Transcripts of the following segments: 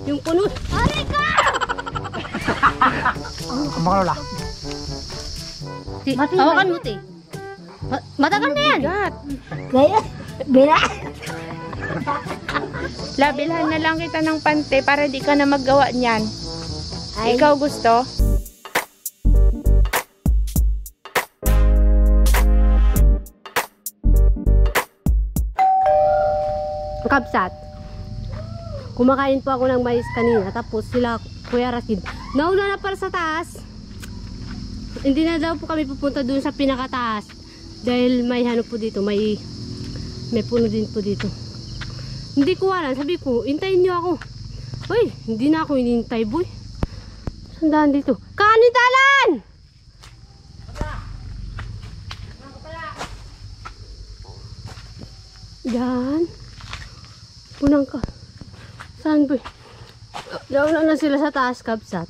Yung puno. Aray ka! Mga lola. Hawakan mo, te. Matagal na yan. Bila. Labilhan na lang kita ng pante para di ka na maggawa niyan. Ikaw gusto? Kabsat. Kumakain po ako ng mais kanina. Tapos sila, Kuya Rashid, nauna na para sa taas. Hindi na daw po kami pupunta dun sa pinakataas. Dahil may ano po dito, may puno din po dito. Hindi ko alam, sabi ko, hintayin nyo ako. Uy, hindi na ako hinintay, boy. Sandaan dito. Kanin talan! Yan. Punang ka. Saan, boy? Nauna na sila sa taas, Kabsat.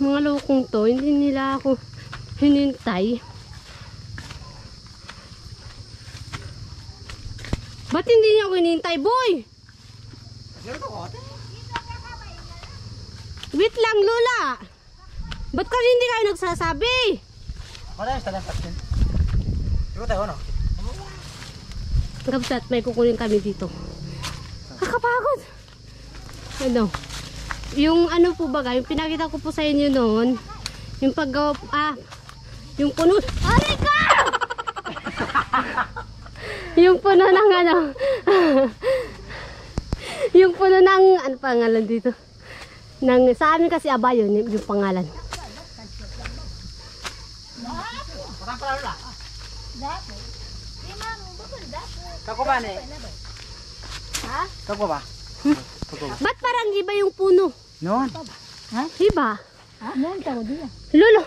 Mga lokong to, hindi nila ako hinintay. Ba't hindi niya ako hinintay, boy? Wait lang, Lola. Ba't kasi hindi kayo nagsasabi? Kabsat, may kukunin kami dito. Kakapagod. Ano? Yung ano po baga, yung pinakita ko po sa inyo noon, yung paggawa, yung puno. Aray ka! Yung puno ng ano, yung puno ng, ano pangalan dito? Sa amin kasi abayon, yung pangalan. Kako ba ne? Ha? Kako ba? Ba't parang iba yung puno? Noon. Ha? Iba? Ha? Noon tayo diya. Lolo,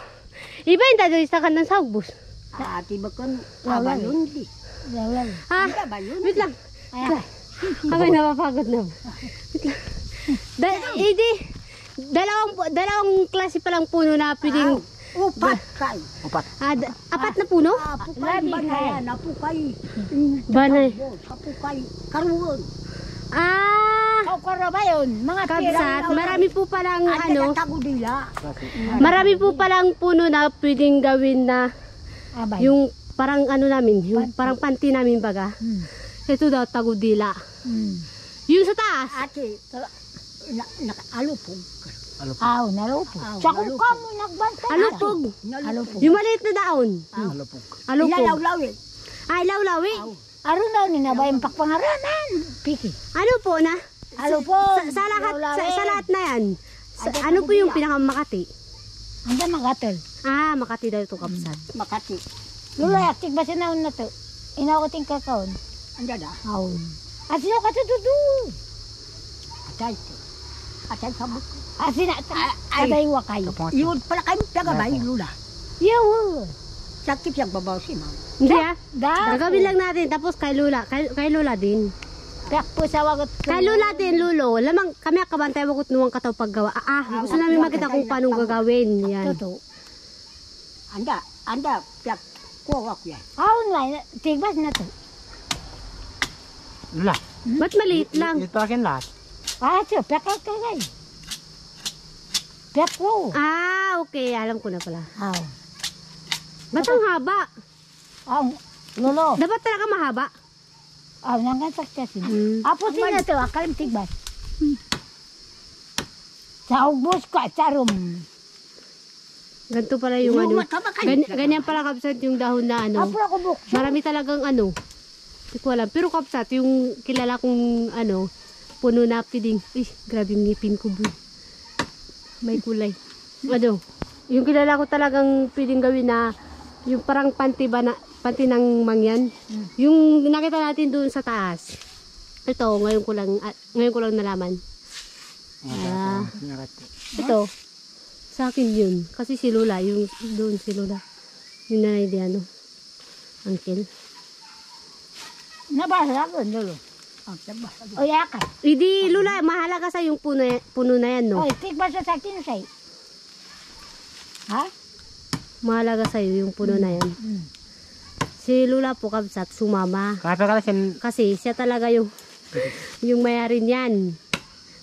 iba yung dadali sa kanang saugbos. Ati bakon abalon di. Lawal. Wait lang. Ako'y napapagod na. Wait lang. Dalawang klase palang puno na pwedeng... Upat kay. Upat. Apat na puno? Apukay banay, napukay. Banay. Apukay karuon. Kau karo ba yun? Mga Kabsat, marami po palang ano, tagudila. marami po palang puno na pwedeng gawin na yung parang ano namin, yung parang panty namin baga. Ito daw tagudila. Yung sa taas. Ate, alupog. Alupog. Nalupog. Tsaka kamo nagbantay. Alupog. Alupog. Yung maliit na daon. Alupog. Alupog. Ilalawlawi. Ay, lawlawi. Aron daw ni na ba yung pakpangaranan? Piki. Ano po na? Alupog. Sa lahat na yan. Ano po yung pinakamakati? Anda magatel. Makati daw ito, Kabsat. Makati. Lula, aktik ba siya naon na to? Inawating kakaon. Anda da. Aon. At sino ka tutudu? Atay. Atay kabuk. Asina atay wakay. Yun pala kayo tagabay, Lula. Yaw. Sakit siyang babaw si ma'am. Hindi gagawin lang natin. Tapos kay Lola. Kay Lola din. Kakpo sa wagot. Kay Lola din, Lulo. Lamang kami akabantay wakot nuwang kataw paggawa. Gusto namin makita kung paano gagawin. Yan. Totoo. Anda, piak kuwak yan. Aon na, tigbas na to. Lula. Ba't maliit lang? Ito akin lahat. So, piak kagay. Piak ko. Okay. Alam ko na pala. Aw. Ba't ang haba? Lolo. Dapat talaga mahaba. Nangan saksasin. Apo sila to, akalim tigbas. Sa ubos ko, charum. Ganito pala yung ano. Ganyan pala, Kabsat, yung dahon na ano. Apo ako bukso. Marami talagang ano. Hindi ko alam. Pero Kabsat, yung kilala kong ano, puno na piding. Grabe yung ngipin ko, boy. May kulay. Ano, yung kilala ko talagang pwedeng gawin na yung parang panty ng mangyan. Yung nakita natin doon sa taas. Ito, ngayon ko lang nalaman. Ito, sa akin yun. Kasi si Lola, yung doon si Lola. Yung nanay di ano, uncle. Nabasa ko, Lolo. O yakan. Hindi, Lola, mahalaga sa yung puno na yan, no? Oy, tigbas sa akin say. Ha? Mahalaga sa'yo yung puno na yan. Si Lola po, Kabsat, sumama. Kaya ka sin Kasi siya talaga yung may-ari niyan.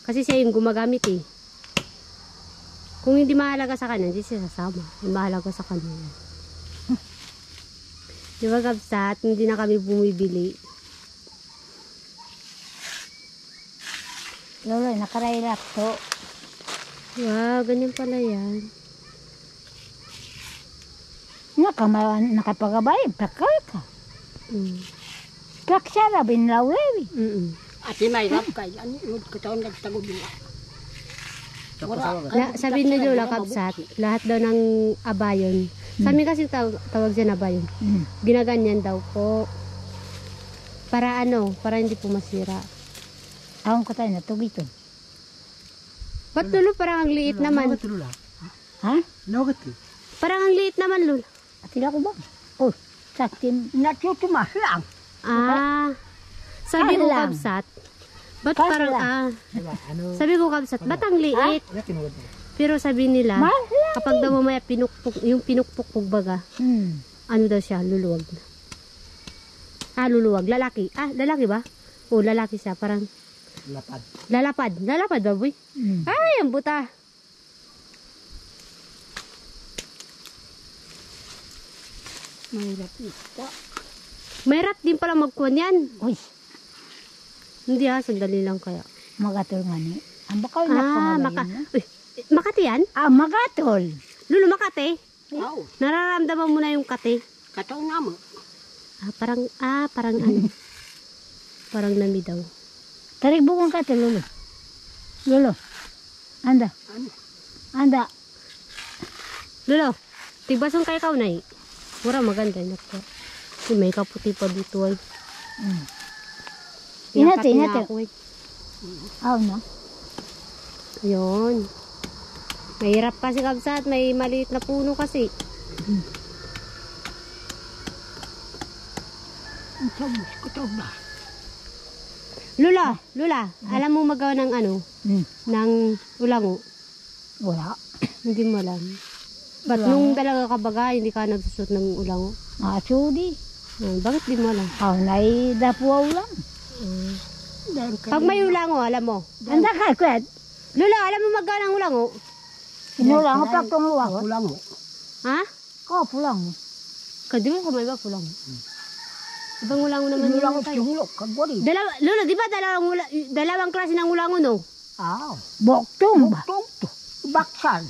Kasi siya yung gumagamit eh. Kung hindi mahalaga sa kanya, hindi siya sasama. Yung mahalaga sa kanya. Di ba kabsat? Hindi na kami bumibili. Lolo, nakarailat to. Wow, ganyan pala yan. Nakapagabay, pakal ka. Mm. Kaksara, binlawewi. Mm-mm. Ati may rap kay ano yun ko taon nagtagod nila. Sabi ni Lola Kabsat, lahat daw ng abayon. Sa amin kasi tawag dyan abayon. Ginaganyan daw po. Para ano, para hindi po masira. Taong ko tayo na tugito. Ba't Lolo, parang ang liit naman. Lula. Ha? Nawagat ko. Parang ang liit naman, Lola. Atila ko ba? Oh, saktim. Natutumas lang. Ah, sabi ko Lang. Kabsat, ba't Kas parang, lang. Diba? Ano? sabi ko Kabsat, ba't ang liit? Ano tinuwad mo? Pero sabi nila, Mahal lang. kapag daw mamaya pinukpok, yung pinukpok baga, ano daw siya, luluwag na. Ah, luluwag, lalaki. Ah, lalaki ba? Oo, lalaki siya, parang Lapad. lalapad ba, boy? Ay, ang buta. Mahirap ito. May rat din pala magkuhan yan. Uy, Hindi sandali lang kaya. magatol nga ni. Ang bakal na Ah, Uy, Makati yan? Ah, magatol. Lulu, Makati? Aw, Nararamdaman mo na yung kati? kataon na mo. Parang ano. Parang nami daw. Tarik bukong ka to, Lolo. Lolo. Anda. Ano? Anda. Lolo, tigbasong kay ikaw na eh. Mura maganda yun ako. May kaputi pa dito ay. Inate, Pinakati na inate. ako, eh. Aw na. Yun. Mahirap kasi Kabsat, may maliit na puno kasi. Ang sabos ko taon na. Lula, alam mo magawa ng ano? Ng ulango? Wala. Hindi mo alam. Ba't nung dalaga ka baga, hindi ka nagsusot ng ulango? Sudi. Bakit di mo alam? Aw na dapuaw lang. Dahil Pag may ulango, alam mo. Anda ka, kwed. Lula, alam mo magawa ng ulango? Inulang ko pag tumuwa ko. kulang mo. Ha? Ko, pulang. Di ba kung may ba ulango? Ibang ulango naman Kulang yun. ko siyulok kagwari. Lula, di ba dalawang klase ng ulango, no? Aw, Boktong ba? butong to. Baksan.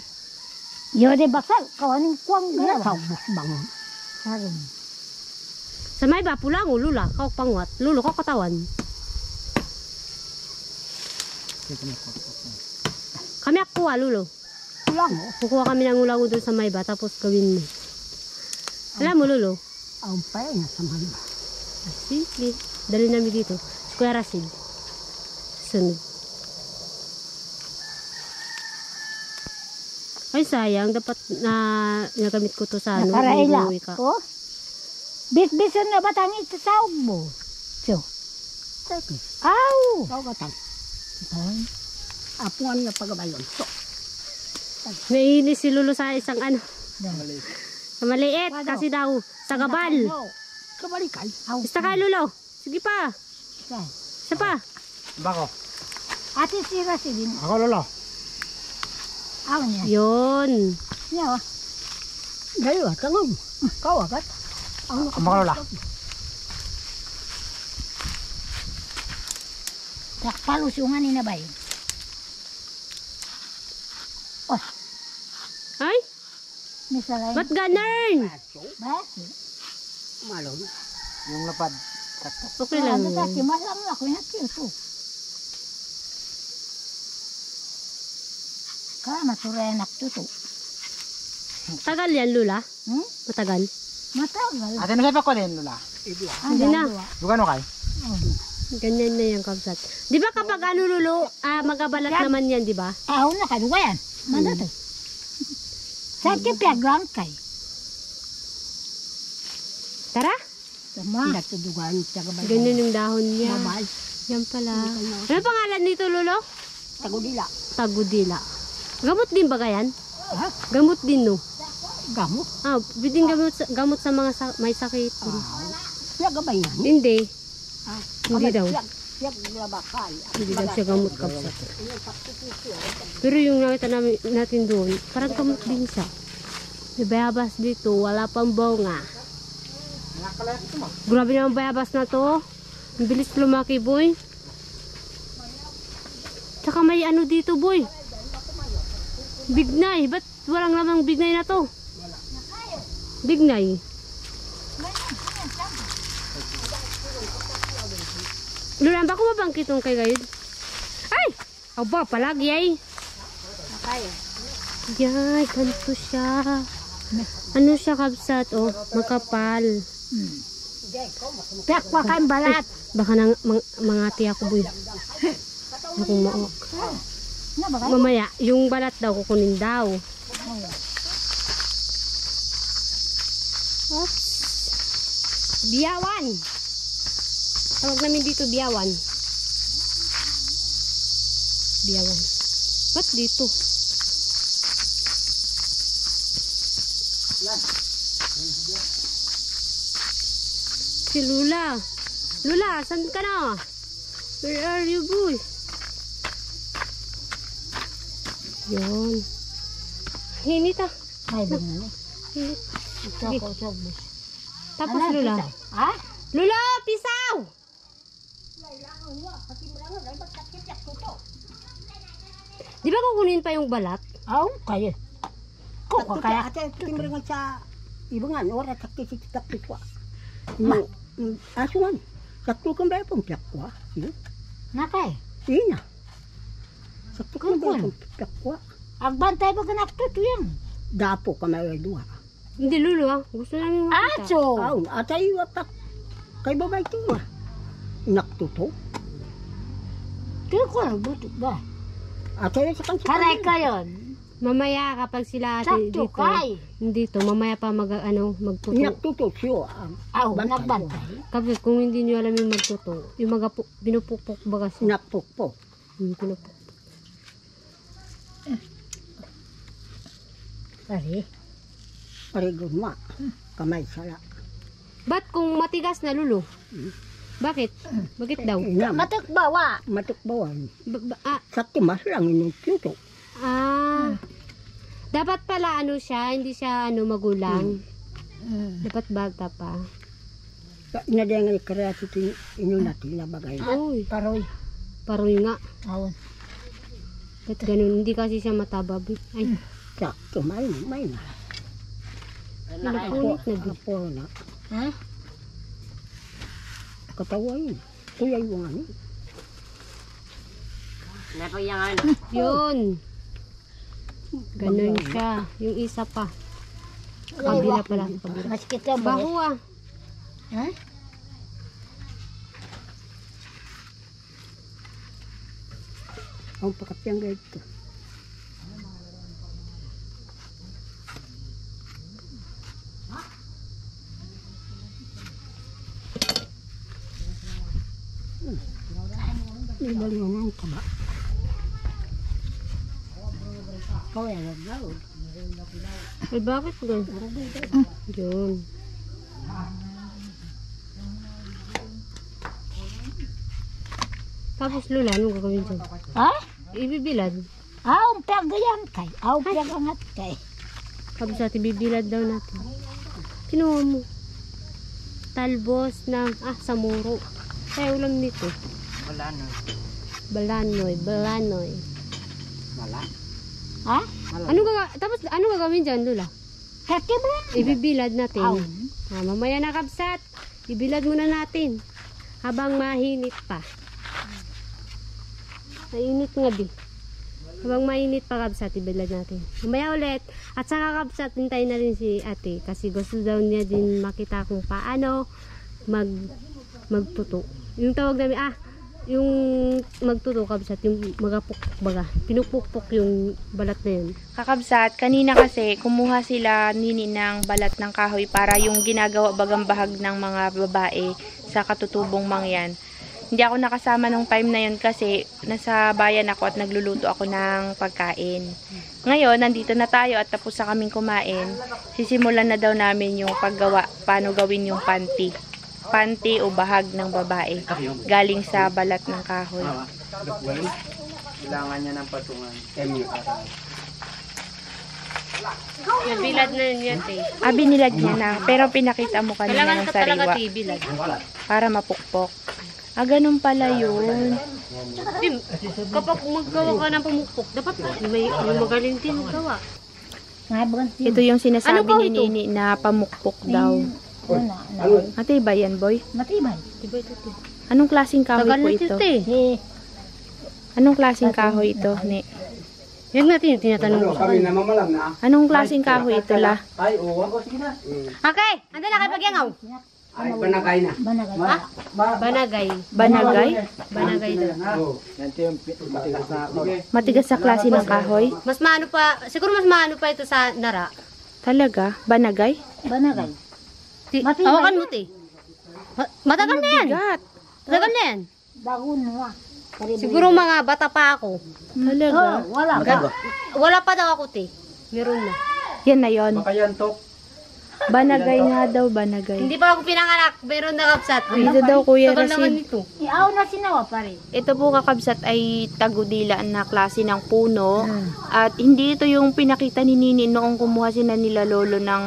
Yo de bakal. Kawaning kuwang Nga galaw. sabos bangon. Sarum. Sa may ba, pulango, Lula, kau pangwat. Lulo, kau katawan. Kami akuha, Lulo. Kulang mo. Kukuha kami ng ulango doon sa may ba, tapos gawin mo. Alam mo, Lulo? Ang pay na sa mga. Sige. Dali namin dito. Kuya Rasid. Sunod. Ay, sayang. Dapat na nagamit ko to sa ano. Nakaraila uuwi ka. ko. Bis-bisan na batangin sa saog mo. So. Teki. Aw. Ikaw katang. Apuan nga pagabayon. So, Naiinis si Lulo sa isang ano. Sa maliit. Ano? Kasi daw, sa gabal. kabalikan. Basta ka, Lulo. Sige pa. Isa pa. Bako. Ate sira si din. Ako lolo. Aw niya. Yun. Niya. Dalawa, tangon. Kau agat. Ang Ang mga lola. Palusungan ni na ba yun? Ay, Misalay. ba't ganun? Bakit? malon. Yung lapad. Kato. Okay lang. Ano ta? Kimasang ako yung ito. Kaya maturay anak to to. Tagal yan, Lula. Matagal. Matagal. Ate, nasay pa ko din lula. Hindi na. Lugan mo kay? Ganyan na yung kabsat. Di ba kapag ano, Lulo, magabalat naman yan, di ba? Aw na kaduga yan. Manda to. Sakit piaglang kay. Tara. Tama. Natudugan sa kabalikan. Ganyan yung dahon niya. Mabal. Yan pala. Ano pangalan nito, Lulo? Tagudila. Tagudila. Gamot din ba yan? Ha? Gamot din, no? Gamot. Pwedeng gamot sa mga may sakit. Nagabay yan. Hindi. Ah, Hindi daw. Siyak labakal. Hindi daw siya gamot kabsat. Pero yung nakita natin doon, parang gamot din siya. May bayabas dito, wala pang bunga. Grabe naman bayabas na to. Ang bilis lumaki, boy. Tsaka may ano dito, boy. Bignay. Ba't walang lamang bignay na to? Bignay. Lulan ba ko mabangkit yung kay gayud? Ay! Aba, palagi ay. Yay, ganito siya. Ano siya kabsat? Oh, makapal. Piyak pa kayong balat. Baka nang mangati ako, boy. Akong maok. Na ba kayo? Mamaya, yung balat daw kukunin daw. Oops. Biyawan. Tawag namin dito biyawan. Biyawan. Ba't dito? Si Lula. Lula, saan ka na? Where are you, boy? Yun. Hinit ah. Ay, ba nga. Hinit. Ito ako sa bus. Tapos Lula. Ha? Lula, pisaw! Di ba kukunin pa yung balat? Aw, kayo. Koko kaya. Ate, timringan sa ibungan. Ora sa kisitak ko. Asuan. Sakto kang ba pong piyak ko? Nakay. Ina. Sakto kang ba pong piyak ko? Agbantay ba kanak to yan? Dapo ka may dua. Hindi, Lulu ah. Gusto namin makita. Aso. Aw, atay wapak. Kay babay to. Naktuto. Kaya ko lang buto ba? Atay sa kansa. Karay ka yun. Mamaya kapag sila Sakto dito. kay. Dito, mamaya pa magtuto. Naktuto siyo. Aw, nagbantay. Kapag kung hindi nyo alam yung magtuto, yung binupukpok ba kasi? Nakpukpok. Pinupukpok. Pare. Parigod ma. Kamay sala. Ba't kung matigas na, Lulu? Bakit? Bakit daw? Ina. Matakbawa. Matukbawan. Ah, Sakto mas lang inyong tuto. Dapat pala ano siya, hindi siya ano magulang. Dapat bata pa. Inadengan kreativity inyo natin na bagay. Uy, Paroy. paroy nga. Aw. Ba't ganun? Hindi kasi siya mataba. Ay, Sakto, may na. pinapunit na din. Apo na. Ha? Katawa yun. Kuya yung ano. Yun. Ganun siya. Yung isa pa. Kabila pala. Kabila. Mas kita ba? Baho ah. Ha? Ang pakapyang ganito. Ibalingan ka ba? Kau yang naglaw. Ay, bakit ganun? Yun. Tapos Lula, anong gagawin dyan? Ha? Ibibilad. Aw, pagayan kay. Aw, pagangat kay. Tapos natin bibilad daw natin. Kinuha mo. Talbos ng, samuro. Kaya ulam nito. Balanoy. Balanoy. Ha? Tapos ano gagawin dyan, Lula? Kati mo lang. Ibibilad natin. Aw. Mamaya na kabsat. Ibilad muna natin. Habang mahinit pa. Mainit nga di. Habang mainit pa kabsat, ibilad natin. Mamaya ulit. At saka kabsat, hintayin na rin si ate. Kasi gusto daw niya din makita kung paano magtuto. Yung tawag namin, yung magtuto kabsat, yung magapukpok baga. Pinupukpok yung balat na yun. Kakabsat, kanina kasi kumuha sila nini ng balat ng kahoy para yung ginagawa bagang bahag ng mga babae sa katutubong mangyan. Hindi ako nakasama nung time na yun kasi nasa bayan ako at nagluluto ako ng pagkain. Ngayon, nandito na tayo at tapos na kaming kumain. Sisimulan na daw namin yung paggawa, paano gawin yung panty. panty o bahag ng babae galing sa balat ng kahoy. Kailangan niya ng patungan. Nabilad na niya, te. Binilad niya na, pero pinakita mo kanina Kailangan ng ka talaga, sariwa te, bilad. para mapukpok. Ganun pala yun. Tim, kapag maggawa ka ng pamukpok, dapat may magaling din magawa. Ito yung sinasabi Ano ba ni ito? Nini na pamukpok daw. Ano? Matibay yan, boy? Matibay. Diba ito, te? Anong klaseng kahoy Tagal po na ito? ito, te. Eh, Anong klaseng kahoy ito, ni? Yan natin yung tinatanong ko sa kanya. namamalam na. Anong klaseng kahoy ito, la? Ay, oo. Sige na. Okay, ando na kayo pagyangaw. Ay, banagay na. banagay. Banagay. Banagay? Banagay doon. Oo. Yan yung matigas na ako. Matigas sa klase ng kahoy? Mas maano pa, siguro mas maano pa ito sa nara. Talaga? Banagay? Banagay. Matibay Hawakan mo, te. Matagal na yan. Bigat. Matagal na yan. Dagon mo. Siguro mga bata pa ako. Talaga? Wala ka. Wala pa daw ako, te. Meron na. Yan na yon. Baka yan, Tok. Banagay nga daw, banagay. Hindi pa ako pinanganak, meron na kapsat. Ito daw, Kuya Tagal naman Rasid. ito. Iaw na sinawa pa rin. Ito po kakabsat ay tagudila na klase ng puno. At hindi ito yung pinakita ni Nini noong kumuha sila nila lolo ng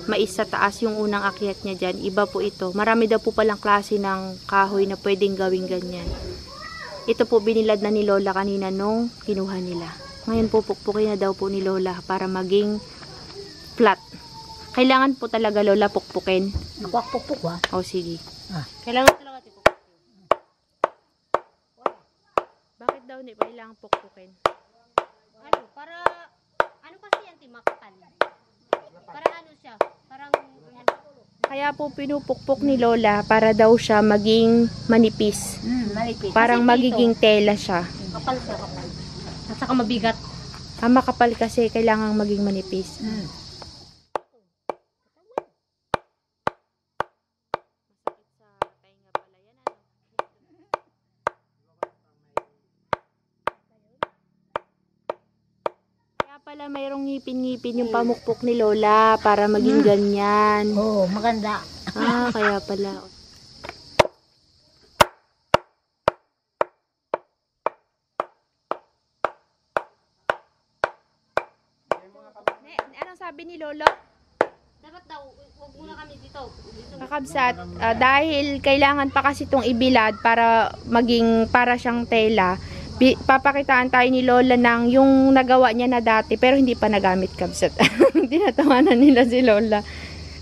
mais sa taas, yung unang akyat niya dyan. Iba po ito. Marami daw po palang klase ng kahoy na pwedeng gawing ganyan. Ito po binilad na ni Lola kanina nung kinuha nila. Ngayon po pukpukin na daw po ni Lola para maging flat. Kailangan po talaga, Lola, pukpukin. Nakwakpukpuk ha. O sige. Kailangan talaga ito. Bakit daw ni kailangan pukpukin? Ano, para, ano kasi yan, te, makapal. Para ano siya, parang, Kaya po pinupukpok ni Lola para daw siya maging manipis. Malipit. Parang Kasi magiging tela siya. kapal siya, kapal. At saka mabigat. Makapal kasi kailangang maging manipis. Kaya pala mayroong ngipin-ngipin yung pamukpok ni Lola para maging ganyan. Oo, maganda. Kaya pala. Anong sabi ni Lolo? Dapat daw, huwag muna kami dito. Kakabsat, dahil kailangan pa kasi itong ibilad para maging para siyang tela, papakitaan tayo ni Lola ng yung nagawa niya na dati pero hindi pa nagamit, kabsat. Tinatawanan nila si Lola.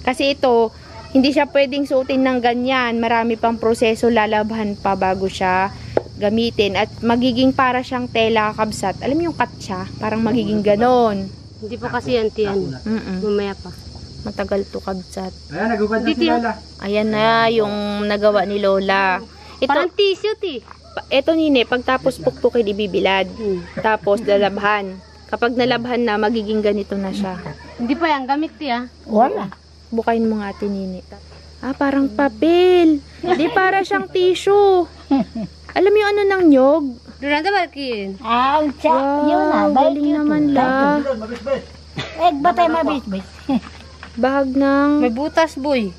Kasi ito, hindi siya pwedeng suotin ng ganyan. Marami pang proseso lalabhan pa bago siya gamitin. At magiging para siyang tela, kabsat. Alam mo yung katsa? Parang magiging ganon. Hindi pa kasi yan, te, ano. Mamaya pa. Matagal to, kabsat. Ayan, nagubad na si Lola. Ayan na yung nagawa ni Lola. Parang tissue, te. Ito nini, pagtapos pukpukin ibibilad. Tapos lalabhan. Kapag nalabhan na, magiging ganito na siya. Hindi pa yan, gamit, te, ah. Wala. Bukayin mo nga ate nini. Parang papel. Di para siyang tissue. Alam mo yung ano ng nyog? Doon na ba, kin? Ang tsa. Yun na. Galing naman la. Batay mabisbis. Bahag ng... May butas, boy.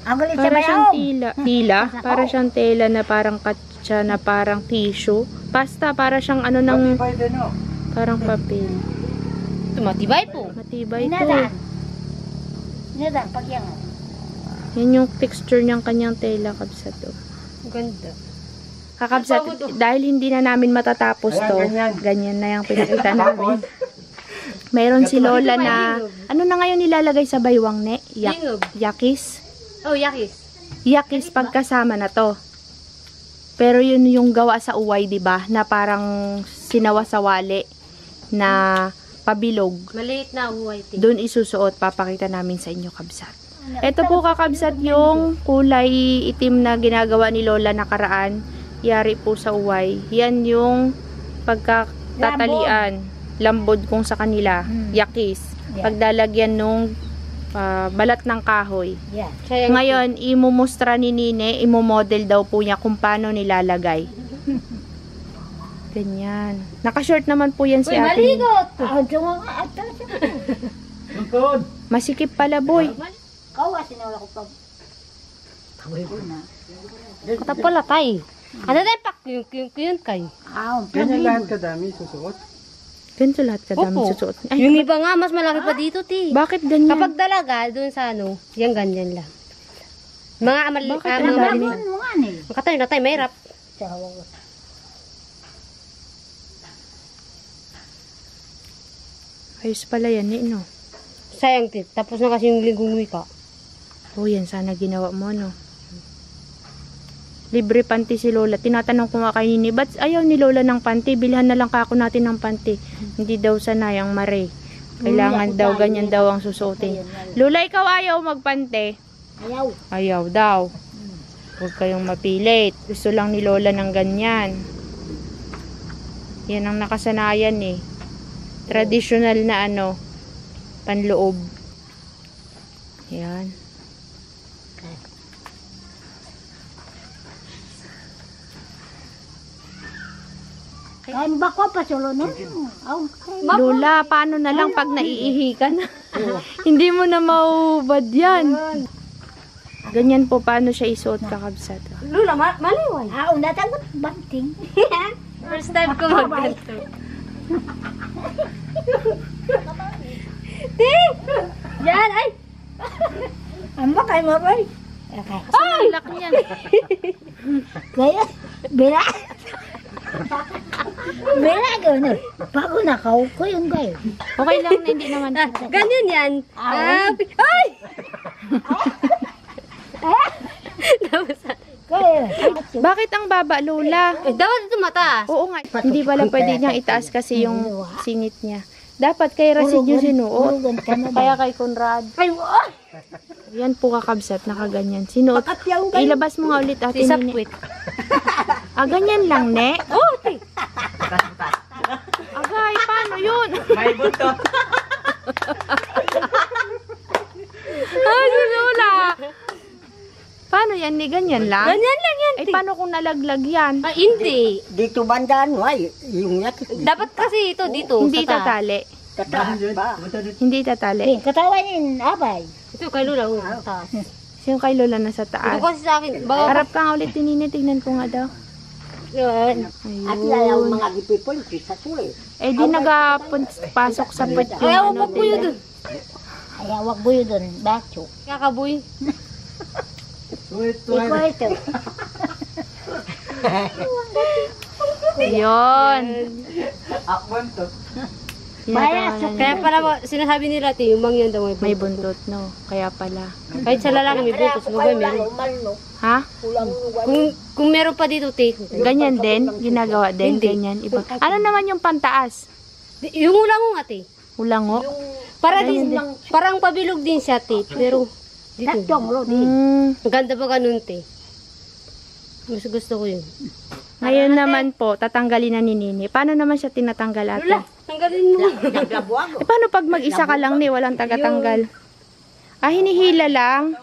Ang galit sa Para siyang bayaw. tila. Tila? Para siyang tela na parang katsa na parang tissue. Basta para siyang ano ng... Pwede, no? Parang papel. Tumatibay po. Matibay to. Inadan. Inadan. Pag yan. Yan yung texture niyang kanyang tela, kabsat to. Ganda. Kakabsat, dahil hindi na namin matatapos Ayan, to, ganyan na yung pinakita namin. Mayroon si Lola na, ano na ngayon nilalagay sa baywang, ne? Dingog. Yakis? Oh, yakis. Yakis pagkasama na to. Pero yun yung gawa sa uway, di ba? Na parang sinawa sa wali na pabilog. Maliit na huway, te. Doon isusuot, papakita namin sa inyo, kabsat. Ito po, kakabsat, yung kulay itim na ginagawa ni Lola nakaraan. Yari po sa uway. Yan yung pagkatatalian. Lambod kung sa kanila. Yakis. Pagdalagyan nung balat ng kahoy. Yeah. Ngayon, imumustra ni Nine, imomodel daw po niya kung paano nilalagay. Ganyan. Nakashort naman po yan si ate. Maligot. Ang tungo nga. Tungkod. Masikip pala, boy. Kawa, sinawala ko pag. Kata pala tay. Ano tayo pak yun kay? Ganyan lahat kadami susuot. Ganito lahat kadami Opo. susuot. Ay, Yung iba nga, mas malaki pa dito, ti. bakit ganyan? Kapag dalaga, dun sa ano, yan ganyan lang. Mga Bakit mga ang mali. dami? Makatayo na tayo, mahirap. Ayos pala yan eh, no? Sayang, ti. Tapos na kasi yung linggong wika. Oh, yan sana ginawa mo, no? Libre panty si Lola. Tinatanong ko nga kay Nini, ba't ayaw ni Lola ng panty? Bilhan na lang kako natin ng panty. Hindi daw sanay ang mare. Kailangan daw, ganyan daw ang susuotin. Lola, ikaw ayaw magpante? Ayaw. Ayaw daw. Huwag kayong mapilit. Gusto lang ni Lola ng ganyan. Yan ang nakasanayan eh. Traditional na ano, panloob. Yan. Kain ba ko pa solo no? Lola, paano na lang pag naiihi ka na? Hindi mo na maubad yan. Ganyan po, paano siya isuot kakabsat? Lula, maliway. Natagot banting. First time ko magganto. Ti! Yan, ay! Ang bakay mo ba? Ay! Lak niyan. Kaya, bila. Bila gano'n. Bago nakaw ko yung gayo. Okay lang na hindi naman. Ganyan yan. Ay! Kaya, Bakit ang baba, Lola? Eh, dapat ito mataas. Oo nga. Hindi pala pwede niyang itaas kasi yung singit niya. Dapat kay Rasid yung sinuot. urugan ka na ba? Kaya kay Conrad. Ay, oh! Yan po kakabsat, nakaganyan. Sinuot. Pakatyaw kayo. Ilabas mo nga ulit ate Isa Nini. puwit. Ah, ganyan lang, ne? Oh, ti! Agay, paano yun? May buntot. Ay, Lola. Paano yan? Ni ganyan lang? Ganyan lang yan, Ay, ti. paano kung nalaglag yan? Ah, hindi. Dito bandaan, ay, yung yakit. Dapat kasi ito dito. Hindi sa taas. tatali. Kataas ba? Hindi tatali. Katawanin, abay. Ito kay Lula. Taas. Yung kay Lola nasa Ito taas. kasi sa akin. Baka, Harap ka nga ulit, Nini. Tignan ko nga daw. yun. At lalaw Ayun. mga gipipol, sa sulit. Eh, di nagapasok sa puwet yung Kaya ano, wag po yun tela. dun. Ay, wag buyo doon. Bacho. Kakaboy. Ikaw ito. Yun. Buntot. Tinatawanan Kaya niya. pala sinasabi nila, ti, yung mangyan daw May buntot, no? Kaya pala. Kahit sa lalaki may buntot, sa babae meron. Ha? Kung meron pa dito, ti. Ganyan din? Ginagawa din? Hindi. Ganyan? Iba. Ano naman yung pantaas? Yung ulang nga, ti. Ulango? Para din, parang pabilog din siya, ti. Pero, dito. Tatlong rodi. Ang ganda pa ganun, ti. Gusto ko yun. Ngayon naman po, tatanggalin na ni Nini. Paano naman siya tinatanggal ate? Lula, tanggalin mo. Eh, paano pag mag-isa ka lang ni walang tagatanggal? Ah, hinihila lang?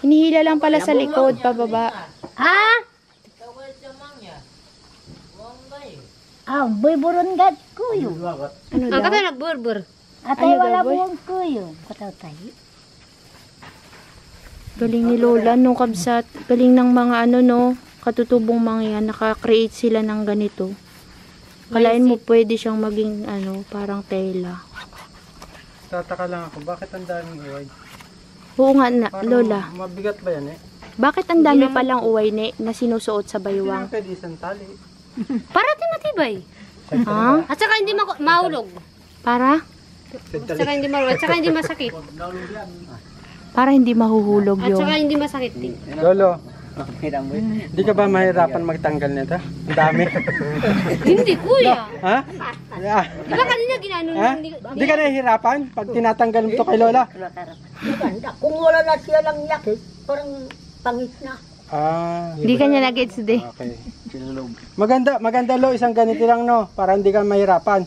Hinihila lang pala sa likod, pababa. Ha? Buiburon gad ko yun. Ano Ang daw? kata na burbur. Atay Ano wala daw, boy? buong ko yun. Kataw tayo. Galing ni Lola, no, kabsat. Galing ng mga ano, no, katutubong mga yan. Naka-create sila ng ganito. Kalain mo pwede siyang maging, ano, parang tela. Tataka lang ako, bakit ang daming uway? Oo nga na, Parang Lola. mabigat ba yan eh? Bakit ang dami palang uway na sinusuot sa Hindi baywang? lang pwede isang tali. Para matibay. Ha? At saka hindi mahulog. Para? At saka hindi mahulog. At saka hindi masakit. Para hindi mahuhulog At yung... saka hindi masakit. Ti. Lolo, di ka ba mahirapan magtanggal nito? Ang dami. Hindi, kuya. Ha? Ah, Di ba kanina ginano ha? Di ka nahihirapan pag tinatanggal mo to kay Lola? Maganda. Kung wala na siya lang yakit, parang pangit na. Ah, Hindi ka niya nag-gets de. okay. Maganda lo, isang ganito lang no, para hindi ka mahirapan.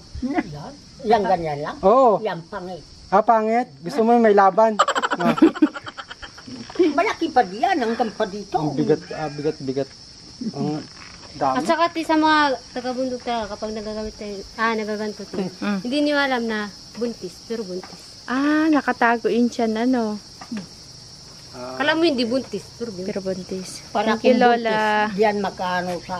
Yang ganyan lang. Oo. Yang pangit. Ah, pangit. Gusto mo may laban. Ah, Malaki pa diyan, hanggang pa dito. ang bigat, bigat. Ang At dami. saka ti sa mga taga-bundok talaga kapag nagagamit tayo, nagaganto ti. Hindi niyo alam na buntis, pero buntis. Ah, nakatago yun siya na, no? Kala mo hindi buntis. Pero buntis. Para Thank you, kung Lola. buntis, diyan magkano sa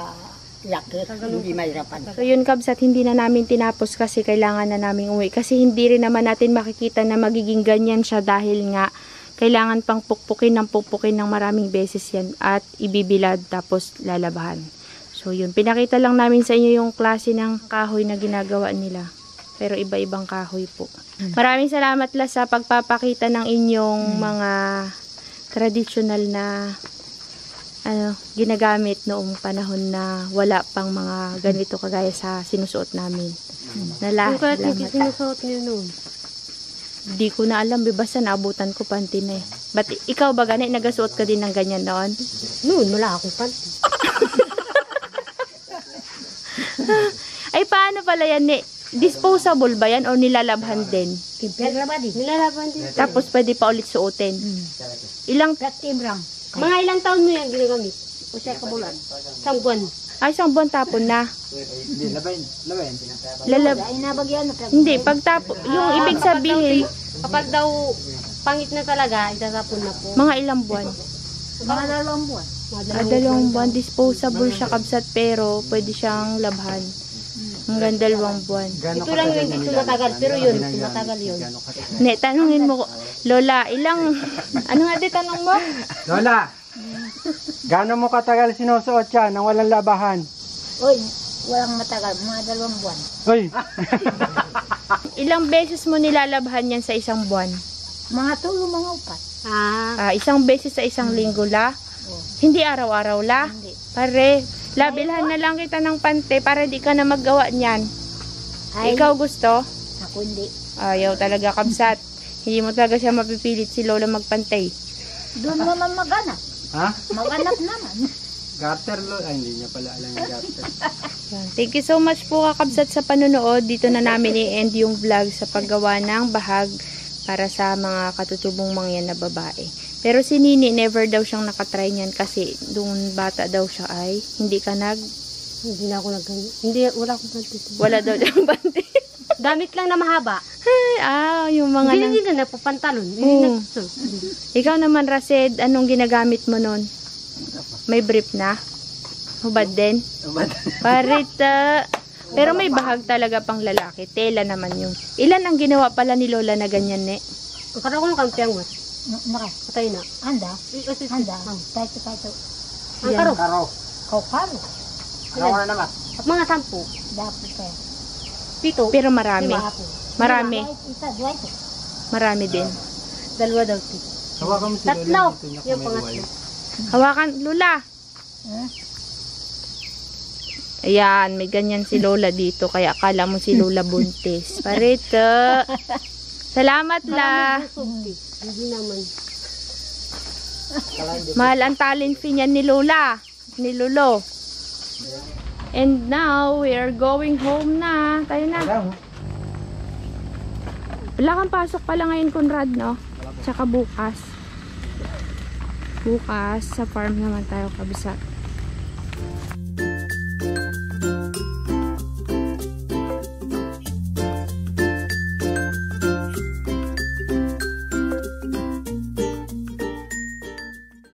yakit, hindi mahirapan. So yun kabsat, hindi na namin tinapos kasi kailangan na namin umuwi. Kasi hindi rin naman natin makikita na magiging ganyan siya dahil nga kailangan pang pukpukin ng maraming beses yan at ibibilad tapos lalabahan. So yun, pinakita lang namin sa inyo yung klase ng kahoy na ginagawa nila. Pero iba-ibang kahoy po. Maraming salamat la sa pagpapakita ng inyong mga traditional na ginagamit noong panahon na wala pang mga ganito kagaya sa sinusuot namin. Yung kahit hindi sinusuot niyo noon. Di ko na alam, basta naabutan ko panty na eh. But ikaw ba gani, nagasuot ka din ng ganyan noon? Noon, wala akong panty. Ay, paano pala yan eh? Disposable ba yan o nilalabhan din? Nilalaban din. Tapos pwede pa ulit suotin. Ilang, Tibrang. Mga ilang taon mo yan ginagamit? O siya kabulan? Isang buwan. ay, isang buwan tapon na. Hindi, labayin. Ay, nabagyan na. Hindi, pagtapon, yung ibig sabihin, Kapag daw pangit na talaga, itatapon na po. mga ilang buwan. Mga 2 buwan. Dalawang buwan, disposable siya kabsat pero pwede siyang labhan. Hanggang 2 buwan. Ito lang yung hindi tumatagal, pero yun, tumatagal yun. Ne, tanungin mo, Lola, ilang, ano nga di tanong mo? Lola, gaano mo katagal sinusuot yan nang walang labahan? Uy, walang matagal. Mga 2 buwan. Uy, Ilang beses mo nilalabhan yan sa isang buwan? Mga 3, mga 4. Isang beses sa isang linggo la? Hindi araw-araw la? Hindi. Pare, labilhan na lang kita ng pante para di ka na maggawa niyan. Ay, Ikaw gusto? ako hindi. Ayaw talaga kabsat. Hindi mo talaga siya mapipilit si Lola magpantay. Doon naman magana. ha? Maganap naman. Garter, Lola. Ay, hindi niya pala alam yung garter. Yan. Thank you so much po kakabsat sa panonood. Dito na namin i-end yung vlog sa paggawa ng bahag para sa mga katutubong mangyan na babae. Pero si Nini, never daw siyang nakatry niyan kasi doon bata daw siya ay hindi ka Hindi na ako hindi, wala akong panty. wala daw siyang panty. Damit lang na mahaba. Yung mga Hindi na napapantalon. Oo. Hindi na Ikaw naman, Rased, anong ginagamit mo nun? May brief na? Hubad din? Parita. Pero may bahag talaga pang lalaki. Tela naman yung. Ilan ang ginawa pala ni Lola na ganyan, ne? Kaya ko ng kampiang was. Naka, Patay na. anda. Anda. Ang Tayo. karo. Karo. Kaukaro. Ano na naman? Mga 10. Dapat kayo. 7. Pero marami. Marami. Isa, 2. Marami din. 2 daw. Hawakan mo si 3. Lola. dito niya Yung kung may pangatlo. Hawakan, Lola. Ayan, may ganyan si Lola dito. Kaya akala mo si Lola buntis. Parita. Salamat la. Hindi naman. Mahal ang talent fee niyan ni Lola. Ni Lolo. And now, we are going home na. Tayo na. Wala kang pasok pala ngayon, Conrad, no? Tsaka bukas. Bukas, sa farm naman tayo kabisat.